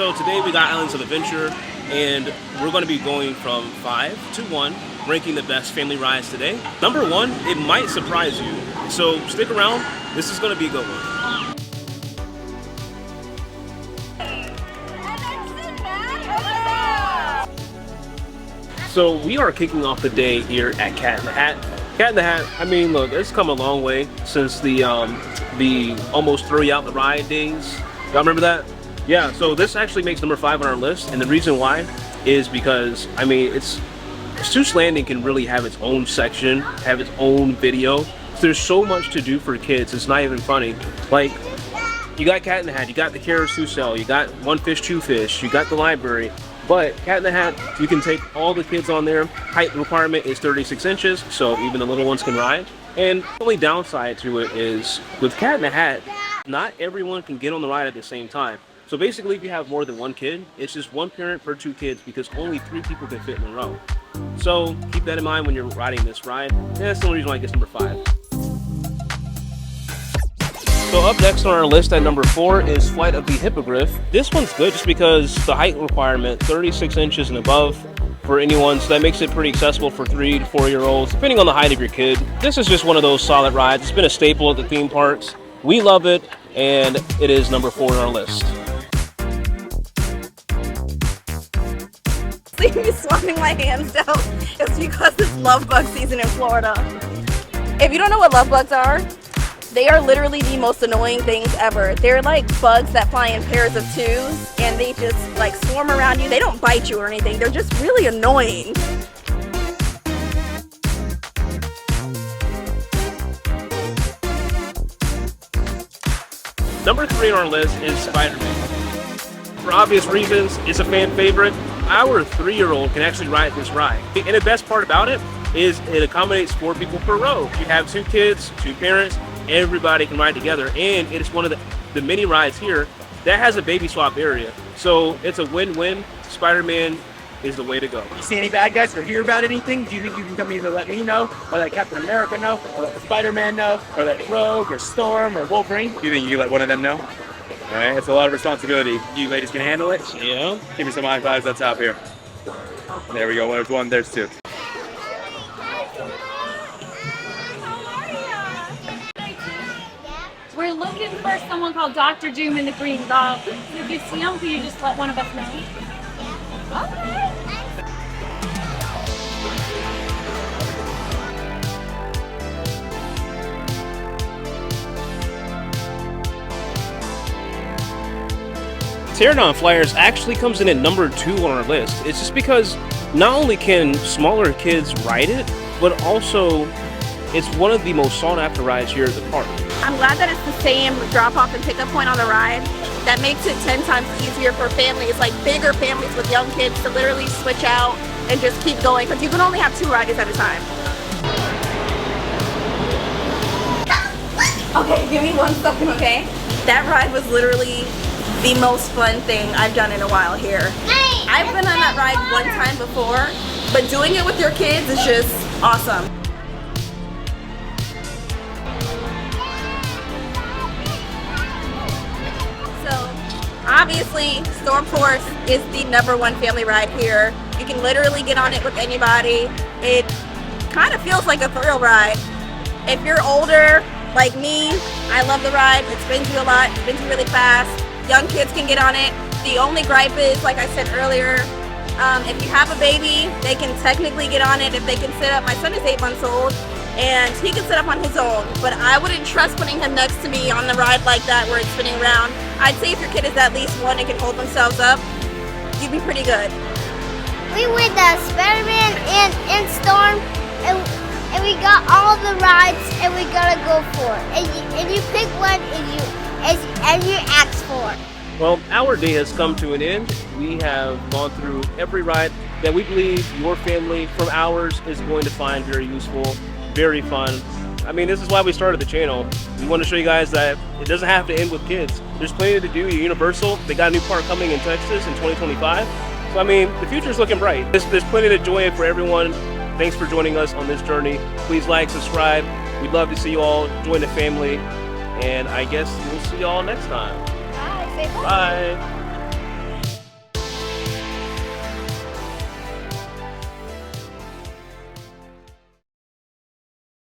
So today we got Islands of Adventure, and we're going to be going from 5 to 1, ranking the best family rides today. Number 1, it might surprise you, so stick around. This is going to be a good one. So we are kicking off the day here at Cat in the Hat. Cat in the Hat, I mean, look, it's come a long way since the almost throw you out the ride days. Y'all remember that? Yeah, so this actually makes number 5 on our list, and the reason why is because, I mean, Seuss Landing can really have its own section, have its own video. So there's so much to do for kids, it's not even funny. Like, you got Cat in the Hat, you got the carousel, you got One Fish, Two Fish, you got the library. But Cat in the Hat, you can take all the kids on there. Height requirement is 36 inches, so even the little ones can ride. And the only downside to it is, with Cat in the Hat, not everyone can get on the ride at the same time. So basically, if you have more than one kid, it's just one parent per 2 kids because only 3 people can fit in a row. So keep that in mind when you're riding this ride. And that's the only reason why it gets number 5. So up next on our list at number 4 is Flight of the Hippogriff. This one's good just because the height requirement, 36 inches and above for anyone, so that makes it pretty accessible for 3 to 4-year-olds, depending on the height of your kid. This is just one of those solid rides. It's been a staple at the theme parks. We love it, and it is number 4 on our list. See me swapping my hands down, it's because it's lovebug season in Florida. If you don't know what lovebugs are, they are literally the most annoying things ever. They're like bugs that fly in pairs of 2s, and they just like swarm around you. They don't bite you or anything. They're just really annoying. Number 3 on our list is Spiderman. For obvious reasons, it's a fan favorite. Our 3-year-old can actually ride this ride. And the best part about it is it accommodates 4 people per row. You have 2 kids, 2 parents, everybody can ride together. And it is one of the many rides here that has a baby swap area. So it's a win-win. Spider-Man is the way to go. You see any bad guys or hear about anything? Do you think you can come either let me know, or let Captain America know, or let Spider-Man know, or let Rogue, or Storm, or Wolverine? You think you can let one of them know? All right, it's a lot of responsibility. You ladies can handle it? Yeah. Give me some high fives up top here. There we go, there's 1, there's 2. We're looking for someone called Dr. Doom in the Green Dog. If you see him, can you just let one of us know? Okay. Pterodon Flyers actually comes in at number 2 on our list. It's just because not only can smaller kids ride it, but also it's one of the most sought after rides here at the park. I'm glad that it's the same drop-off and pickup point on the ride. That makes it 10 times easier for families, like bigger families with young kids, to literally switch out and just keep going, because you can only have 2 riders at a time. Okay, give me 1 second, okay? That ride was literally the most fun thing I've done in a while here. I've been on that ride 1 time before, but doing it with your kids is just awesome. Obviously, Storm Force is the number 1 family ride here. You can literally get on it with anybody. It kind of feels like a thrill ride. If you're older, like me, I love the ride. It spins you a lot, it spins you really fast. Young kids can get on it. The only gripe is, like I said earlier, if you have a baby, they can technically get on it if they can sit up. My son is 8 months old, and he can sit up on his own, but I wouldn't trust putting him next to me on the ride like that where it's spinning around. I'd say if your kid is at least 1 and can hold themselves up, you'd be pretty good. We went Spider-Man and Storm, and we got all the rides, and we gotta go for it. And you pick one, and you ask for it. Well, our day has come to an end. We have gone through every ride that we believe your family from ours is going to find very useful, very fun. I mean, this is why we started the channel. We want to show you guys that it doesn't have to end with kids. There's plenty to do at Universal. They got a new park coming in Texas in 2025. So, I mean, the future's looking bright. There's plenty to enjoy for everyone. Thanks for joining us on this journey. Please like, subscribe. We'd love to see you all join the family. And I guess we'll see you all next time. Bye. Say bye. Bye.